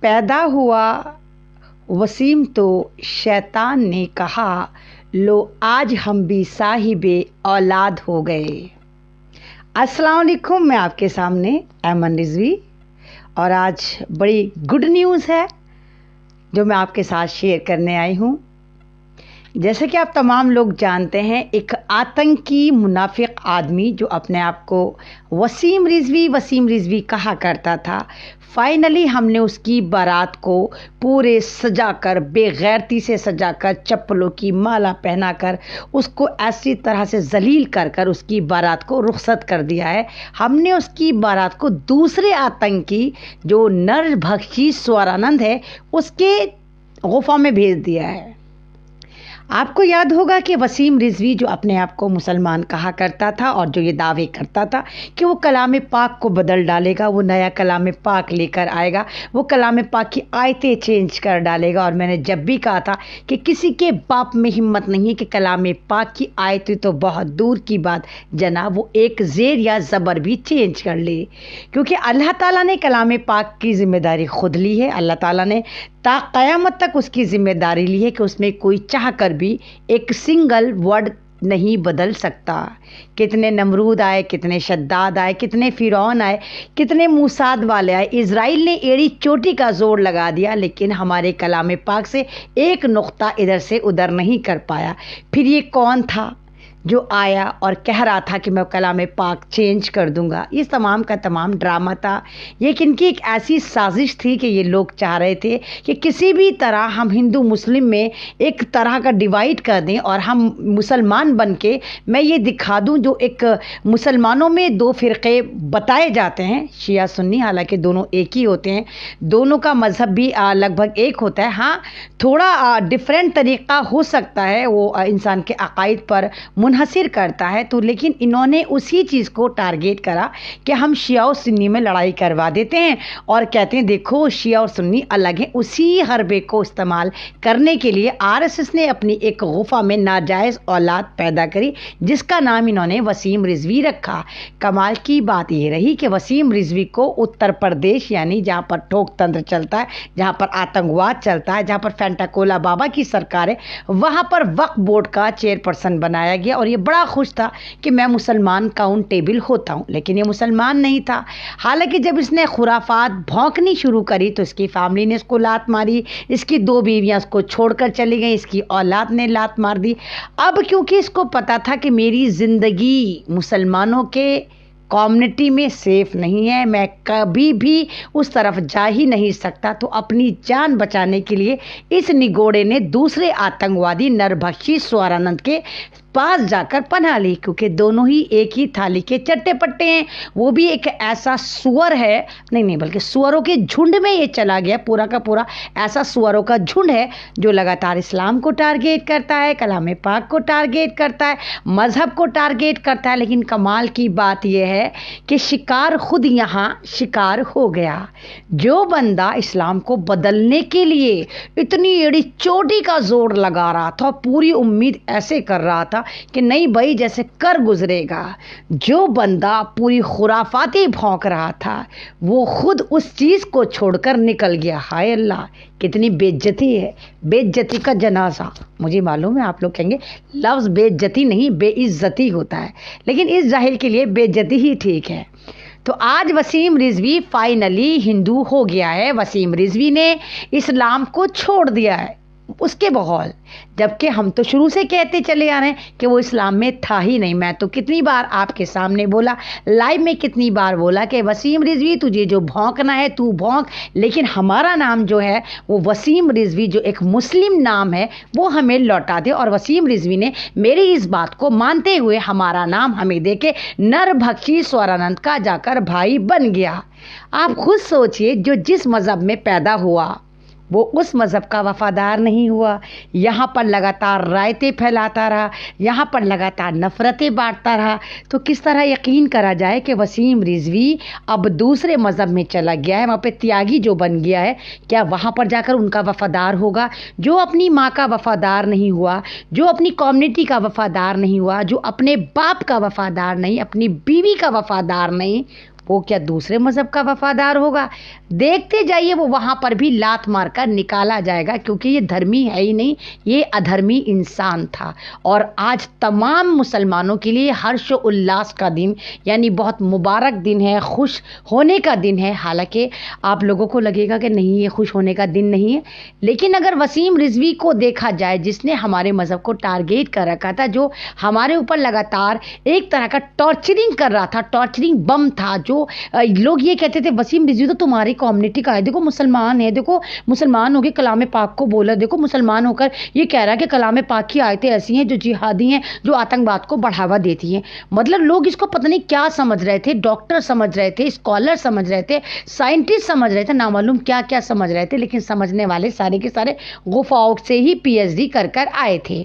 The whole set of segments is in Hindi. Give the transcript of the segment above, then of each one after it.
पैदा हुआ वसीम तो शैतान ने कहा, लो आज हम भी साहिबे औलाद हो गए। अस्सलाम वालेकुम, मैं आपके सामने ऐमन रिजवी और आज बड़ी गुड न्यूज़ है जो मैं आपके साथ शेयर करने आई हूँ। जैसे कि आप तमाम लोग जानते हैं, एक आतंकी मुनाफिक आदमी जो अपने आप को वसीम रिजवी कहा करता था, फाइनली हमने उसकी बारात को पूरे सजाकर, बेगैरती से सजाकर, चप्पलों की माला पहनाकर उसको ऐसी तरह से जलील कर कर उसकी बारात को रुखसत कर दिया है। हमने उसकी बारात को दूसरे आतंकी जो नरभक्षी स्वरानंद है उसके गुफा में भेज दिया है। आपको याद होगा कि वसीम रिजवी जो अपने आप को मुसलमान कहा करता था और जो ये दावे करता था कि वो कलाम पाक को बदल डालेगा, वो नया कलाम पाक लेकर आएगा, वो कलाम पाक की आयतें चेंज कर डालेगा। और मैंने जब भी कहा था कि किसी के बाप में हिम्मत नहीं है कि कलाम पाक की आयतें तो बहुत दूर की बात जनाब, वो एक ज़ेर या ज़बर भी चेंज कर ले, क्योंकि अल्लाह ताला ने कलाम पाक की ज़िम्मेदारी खुद ली है। अल्लाह ताला ने ता क़यामत तक उसकी ज़िम्मेदारी ली है कि उसमें कोई चाह कर भी एक सिंगल वर्ड नहीं बदल सकता। कितने नमरूद आए, कितने शद्दाद आए, कितने फ़िरौन आए, कितने मूसाद वाले आए, इज़राइल ने एड़ी चोटी का जोर लगा दिया, लेकिन हमारे कलाम पाक से एक नुक्ता इधर से उधर नहीं कर पाया। फिर ये कौन था जो आया और कह रहा था कि मैं कलाम पाक चेंज कर दूंगा? ये तमाम का तमाम ड्रामा था। ये इनकी एक ऐसी साजिश थी कि ये लोग चाह रहे थे कि किसी भी तरह हम हिंदू मुस्लिम में एक तरह का डिवाइड कर दें और हम मुसलमान बन के मैं ये दिखा दूं, जो एक मुसलमानों में दो फ़िरक़े बताए जाते हैं, शिया सुन्नी, हालांकि दोनों एक ही होते हैं, दोनों का मज़हब भी लगभग एक होता है। हाँ, थोड़ा डिफरेंट तरीक़ा हो सकता है, वो इंसान के अक़ाइद पर मुनहसिर करता है, तो लेकिन इन्होंने उसी चीज़ को टारगेट करा कि हम शिया और सुन्नी में लड़ाई करवा देते हैं और कहते हैं देखो शिया और सुन्नी अलग हैं। उसी हरबे को इस्तेमाल करने के लिए आरएसएस ने अपनी एक गुफा में नाजायज़ औलाद पैदा करी जिसका नाम इन्होंने वसीम रिजवी रखा। कमाल की बात ये रही कि वसीम रिजवी को उत्तर प्रदेश, यानी जहाँ पर ठोक तंत्र चलता है, जहाँ पर आतंकवाद चलता है, जहाँ पर फेंटाकोला बाबा की सरकार है, वहाँ पर वक्फ बोर्ड का चेयरपर्सन बनाया गया। और ये बड़ा खुश था कि मैं मुसलमान काउंटेबल होता हूँ, लेकिन ये मुसलमान नहीं था। हालांकि जब इसने खुराफात भौंकनी शुरू करी तो इसकी फैमिली ने इसको लात मारी, इसकी दो बीवियाँ इसको छोड़कर चली गई, इसकी औलाद ने लात मार दी। अब क्योंकि इसको पता था कि मेरी ज़िंदगी मुसलमानों के कम्युनिटी में सेफ़ नहीं है, मैं कभी भी उस तरफ जा ही नहीं सकता, तो अपनी जान बचाने के लिए इस निगोड़े ने दूसरे आतंकवादी नरभक्षी स्वरानंद के पास जाकर पनाह ली, क्योंकि दोनों ही एक ही थाली के चट्टे पट्टे हैं। वो भी एक ऐसा सुअर है, नहीं बल्कि सुअरों के झुंड में ये चला गया, पूरा का पूरा ऐसा सुअरों का झुंड है जो लगातार इस्लाम को टारगेट करता है, कलाम पाक को टारगेट करता है, मज़हब को टारगेट करता है। लेकिन कमाल की बात यह है कि शिकार खुद यहाँ शिकार हो गया। जो बंदा इस्लाम को बदलने के लिए इतनी एड़ी चोटी का जोर लगा रहा था, पूरी उम्मीद ऐसे कर रहा था कि नहीं भाई जैसे कर गुजरेगा, जो बंदा पूरी खुराफाती भौंक रहा था वो खुद उस चीज़ को छोड़कर निकल गया। हाय अल्लाह, कितनी बेइज्जती है, बेइज्जती का जनाजा। मुझे मालूम है आप लोग कहेंगे लफ्ज़ बेइज्जती नहीं बेइज्जती होता है, लेकिन इस जाहिल के लिए बेइज्जती ही ठीक है। तो आज वसीम रिजवी फाइनली हिंदू हो गया है। वसीम रिजवी ने इस्लाम को छोड़ दिया है उसके बगौल, जबकि हम तो शुरू से कहते चले आ रहे हैं कि वो इस्लाम में था ही नहीं। मैं तो कितनी बार आपके सामने बोला, लाइव में कितनी बार बोला कि वसीम रिजवी तुझे जो भौंकना है तू भौंक, लेकिन हमारा नाम जो है वो वसीम रिजवी जो एक मुस्लिम नाम है वो हमें लौटा दे। और वसीम रिजवी ने मेरी इस बात को मानते हुए हमारा नाम हमें दे के नरभक्षी स्वरानंद का जाकर भाई बन गया। आप खुद सोचिए, जो जिस मज़हब में पैदा हुआ वो उस मज़हब का वफ़ादार नहीं हुआ, यहाँ पर लगातार रायतें फैलाता रहा, यहाँ पर लगातार नफ़रतें बांटता रहा, तो किस तरह यकीन करा जाए कि वसीम रिजवी अब दूसरे मज़हब में चला गया है, वहाँ पे त्यागी जो बन गया है, क्या वहाँ पर जाकर उनका वफ़ादार होगा? जो अपनी माँ का वफ़ादार नहीं हुआ, जो अपनी कम्युनिटी का वफ़ादार नहीं हुआ, जो अपने बाप का वफ़ादार नहीं, अपनी बीवी का वफ़ादार नहीं, वो क्या दूसरे मज़हब का वफादार होगा? देखते जाइए, वो वहाँ पर भी लात मारकर निकाला जाएगा, क्योंकि ये धर्मी है ही नहीं, ये अधर्मी इंसान था। और आज तमाम मुसलमानों के लिए हर्ष उल्लास का दिन, यानी बहुत मुबारक दिन है, खुश होने का दिन है। हालांकि आप लोगों को लगेगा कि नहीं, ये खुश होने का दिन नहीं है, लेकिन अगर वसीम रिजवी को देखा जाए, जिसने हमारे मज़हब को टारगेट कर रखा था, जो हमारे ऊपर लगातार एक तरह का टॉर्चरिंग कर रहा था, टॉर्चरिंग बम था, जो लोग ये कहते थे वसीम रिजवी तो तुम्हारी कम्युनिटी का है, देखो मुसलमान है, देखो मुसलमान होकर कलाम पाक को बोला, देखो मुसलमान होकर ये कह रहा है कि कलाम पाक की आयतें ऐसी हैं जो जिहादी हैं, जो आतंकवाद को बढ़ावा देती हैं। मतलब लोग इसको पता नहीं क्या समझ रहे थे, डॉक्टर समझ रहे थे, स्कॉलर समझ रहे थे, साइंटिस्ट समझ रहे थे, नामालूम क्या क्या समझ रहे थे, लेकिन समझने वाले सारे के सारे गुफाओं से ही पीएचडी कर कर आए थे।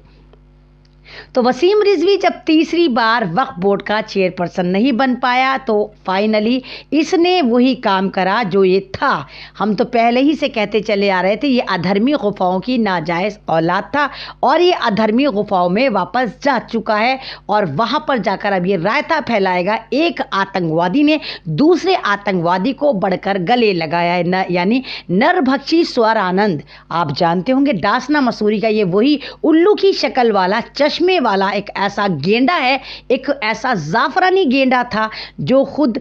तो वसीम रिजवी जब तीसरी बार वक्फ बोर्ड का चेयरपर्सन नहीं बन पाया, तो फाइनली इसने वही काम करा जो ये था। हम तो पहले ही से कहते चले आ रहे थे, ये अधर्मी गुफाओं की नाजायज़ औलाद था और ये अधर्मी गुफाओं में वापस जा चुका है और वहाँ पर जाकर अब ये रायता फैलाएगा। एक आतंकवादी ने दूसरे आतंकवादी को बढ़कर गले लगाया है, यानी नरभक्षी स्वर आनंद। आप जानते होंगे डासना मसूरी का ये वही उल्लू की शक्ल वाला, चश्मे वाला एक ऐसा गेंडा है, एक ऐसा जाफरानी गेंडा था जो खुद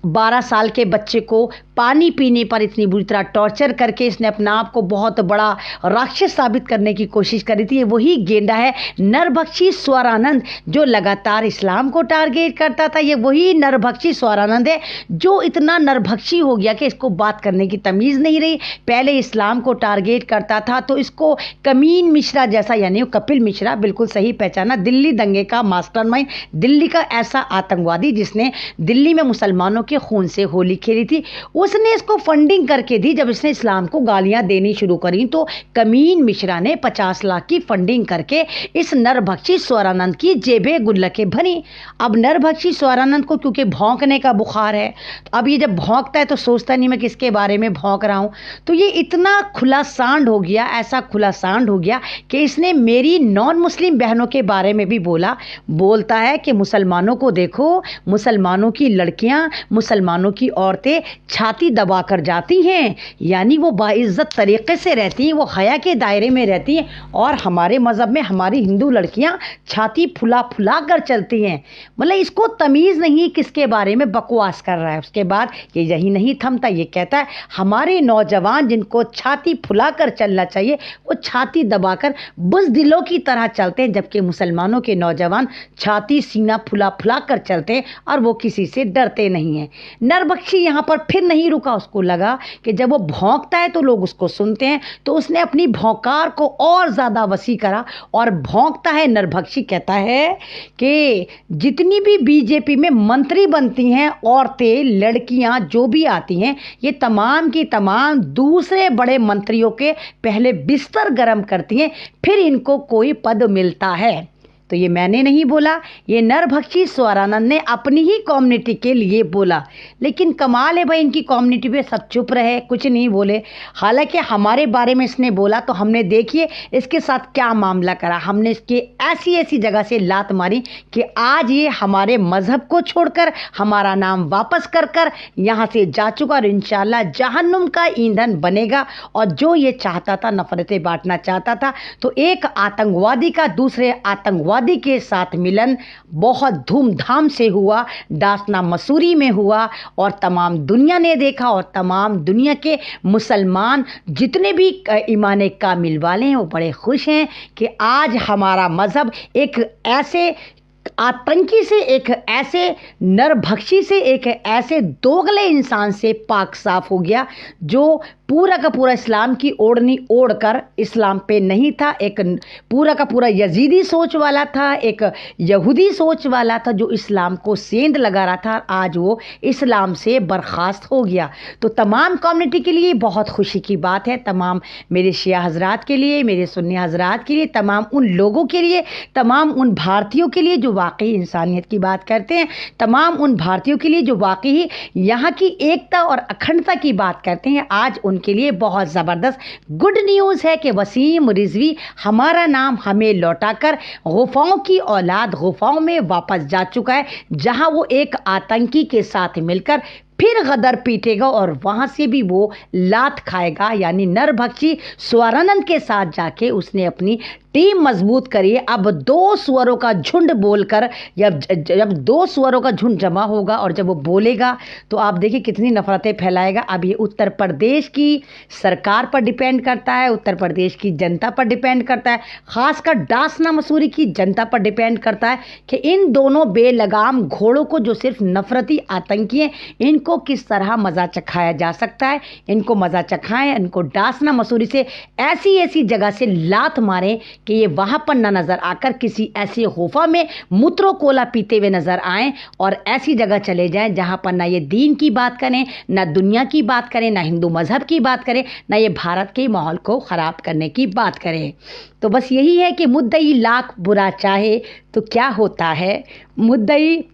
12 साल के बच्चे को पानी पीने पर इतनी बुरी तरह टॉर्चर करके इसने अपने आप को बहुत बड़ा राक्षस साबित करने की कोशिश करी थी। ये वही गेंडा है नरभक्षी स्वरानंद, जो लगातार इस्लाम को टारगेट करता था। ये वही नरभक्षी स्वरानंद है जो इतना नरभक्षी हो गया कि इसको बात करने की तमीज़ नहीं रही। पहले इस्लाम को टारगेट करता था तो इसको कमीन मिश्रा जैसा, यानी कपिल मिश्रा, बिल्कुल सही पहचाना, दिल्ली दंगे का मास्टरमाइंड, दिल्ली का ऐसा आतंकवादी जिसने दिल्ली में मुसलमानों के खून से होली खेली थी, उसने इसको फंडिंग करके दी। जब इसने इस्लाम को गालियां देनी शुरू करी तो कमीन मिश्रा ने 50 लाख की फंडिंग करके इस नरभक्षी स्वरानंद की जेबें गुल्लकें भरी। अब नरभक्षी स्वरानंद को क्योंकि भौंकने का बुखार है, तो अब ये जब भौंकता है तो सोचता नहीं मैं किसके बारे में भौंक रहा हूँ, तो ये इतना खुला सांड हो गया, ऐसा खुला सांड हो गया कि इसने मेरी नॉन मुस्लिम बहनों के बारे में भी बोलता है कि मुसलमानों को देखो, मुसलमानों की लड़कियां, मुसलमानों की औरतें छाती दबाकर जाती हैं, यानी वो बाइज्जत तरीके से रहती हैं, वो हया के दायरे में रहती हैं, और हमारे मज़हब में हमारी हिंदू लड़कियां छाती फुला फुला कर चलती हैं। मतलब इसको तमीज़ नहीं किसके बारे में बकवास कर रहा है। उसके बाद ये यही नहीं थमता, ये कहता है हमारे नौजवान जिनको छाती फुला कर चलना चाहिए वो छाती दबाकर बुज़दिलों की तरह चलते हैं, जबकि मुसलमानों के नौजवान छाती सीना फुला फुला कर चलते हैं और वो किसी से डरते नहीं हैं। नरभक्षी यहाँ पर फिर नहीं रुका, उसको लगा कि जब वो भौंकता है तो लोग उसको सुनते हैं, तो उसने अपनी भौंकार को और ज़्यादा वसी करा और भौंकता है। नरभक्षी कहता है कि जितनी भी बीजेपी में मंत्री बनती हैं औरतें, लड़कियां जो भी आती हैं, ये तमाम की तमाम दूसरे बड़े मंत्रियों के पहले बिस्तर गर्म करती हैं, फिर इनको कोई पद मिलता है। तो ये मैंने नहीं बोला, ये नरभक्षी स्वरानंद ने अपनी ही कम्युनिटी के लिए बोला। लेकिन कमाल है भाई, इनकी कम्युनिटी पे सब चुप रहे, कुछ नहीं बोले। हालांकि हमारे बारे में इसने बोला तो हमने देखिए इसके साथ क्या मामला करा। हमने इसके ऐसी ऐसी जगह से लात मारी कि आज ये हमारे मज़हब को छोड़कर हमारा नाम वापस कर कर यहाँ से जा चुका और इंशाल्लाह जहन्नुम का ईंधन बनेगा। और जो ये चाहता था, नफरतें बांटना चाहता था, तो एक आतंकवादी का दूसरे आतंकवादी के साथ मिलन बहुत धूमधाम से हुआ, डासना मसूरी में हुआ, और तमाम दुनिया ने देखा और तमाम दुनिया के मुसलमान जितने भी ईमान कामिल वाले हैं वो बड़े खुश हैं कि आज हमारा मज़हब एक ऐसे आतंकी से, एक ऐसे नरभक्षी से, एक ऐसे दोगले इंसान से पाक साफ हो गया जो पूरा का पूरा इस्लाम की ओढ़नी ओढ़कर इस्लाम पे नहीं था, एक पूरा का पूरा यजीदी सोच वाला था, एक यहूदी सोच वाला था जो इस्लाम को सेंध लगा रहा था। आज वो इस्लाम से बर्खास्त हो गया। तो तमाम कम्युनिटी के लिए बहुत खुशी की बात है, तमाम मेरे शिया हजरात के लिए, मेरे सुन्नी हजरात के लिए, तमाम उन लोगों के लिए, तमाम उन भारतीयों के लिए जो वाकई इंसानियत की बात करते हैं, तमाम उन भारतीयों के लिए जो वाकई यहाँ की एकता और अखंडता की बात करते हैं। आज उनके लिए बहुत ज़बरदस्त गुड न्यूज़ है कि वसीम रिजवी हमारा नाम हमें लौटाकर गुफाओं की औलाद गुफाओं में वापस जा चुका है, जहां वो एक आतंकी के साथ मिलकर फिर गदर पीटेगा और वहाँ से भी वो लात खाएगा। यानी नरभक्षी स्वरानंद के साथ जाके उसने अपनी टीम मजबूत करी है। अब दो सुअरों का झुंड बोलकर जब दो सुअरों का झुंड जमा होगा और जब वो बोलेगा तो आप देखिए कितनी नफरतें फैलाएगा। अब ये उत्तर प्रदेश की सरकार पर डिपेंड करता है, उत्तर प्रदेश की जनता पर डिपेंड करता है, खासकर डासना मसूरी की जनता पर डिपेंड करता है कि इन दोनों बेलगाम घोड़ों को जो सिर्फ नफरती आतंकी हैं, इनको किस तरह मज़ा चखाया जा सकता है। इनको मज़ा चखाएं, इनको डासना मसूरी से ऐसी ऐसी जगह से लात मारें कि ये वहाँ पर ना नज़र आकर किसी ऐसी गुफा में मूत्रो कोला पीते हुए नज़र आएं और ऐसी जगह चले जाएं जहाँ पर ना ये दीन की बात करें, ना दुनिया की बात करें, ना हिंदू मज़हब की बात करें, ना ये भारत के माहौल को ख़राब करने की बात करें। तो बस यही है कि मुद्दई लाख बुरा चाहे तो क्या होता है, मुद्दई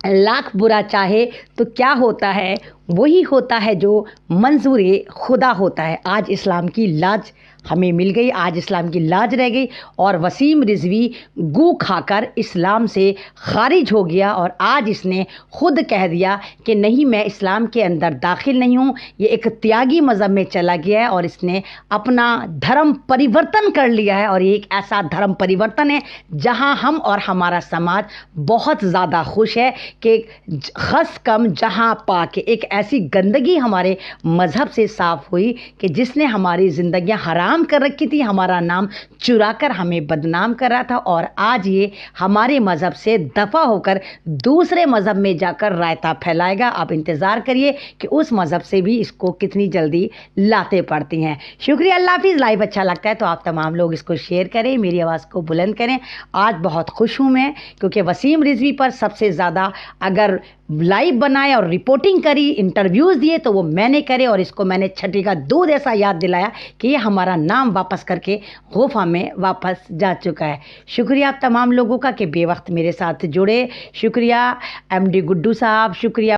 लाख बुरा चाहे तो क्या होता है, वही होता है जो मंजूर खुदा होता है। आज इस्लाम की लाज हमें मिल गई, आज इस्लाम की लाज रह गई और वसीम रिजवी गू खाकर इस्लाम से खारिज हो गया और आज इसने खुद कह दिया कि नहीं, मैं इस्लाम के अंदर दाखिल नहीं हूँ। ये एक त्यागी मज़हब में चला गया है और इसने अपना धर्म परिवर्तन कर लिया है और ये एक ऐसा धर्म परिवर्तन है जहाँ हम और हमारा समाज बहुत ज़्यादा खुश है कि खस कम जहाँ पाके एक ऐसी गंदगी हमारे मज़हब से साफ़ हुई कि जिसने हमारी ज़िंदगियाँ हराम कर रखी थी, हमारा नाम चुरा कर हमें बदनाम कर रहा था और आज ये हमारे मज़हब से दफ़ा होकर दूसरे मज़हब में जाकर रायता फैलाएगा। आप इंतज़ार करिए कि उस मज़हब से भी इसको कितनी जल्दी लाते पड़ती हैं। शुक्रिया, अल्लाह हाफिज़। लाइव अच्छा लगता है तो आप तमाम लोग इसको शेयर करें, मेरी आवाज़ को बुलंद करें। आज बहुत खुश हूँ मैं क्योंकि वसीम रिजवी पर सबसे ज़्यादा अगर लाइव बनाए और रिपोर्टिंग करी, इंटरव्यूज़ दिए तो वो मैंने करे और इसको मैंने छठी का दूध ऐसा याद दिलाया कि ये हमारा नाम वापस करके गुफा में वापस जा चुका है। शुक्रिया आप तमाम लोगों का कि बेवक्त मेरे साथ जुड़े। शुक्रिया MD गुड्डू साहब, शुक्रिया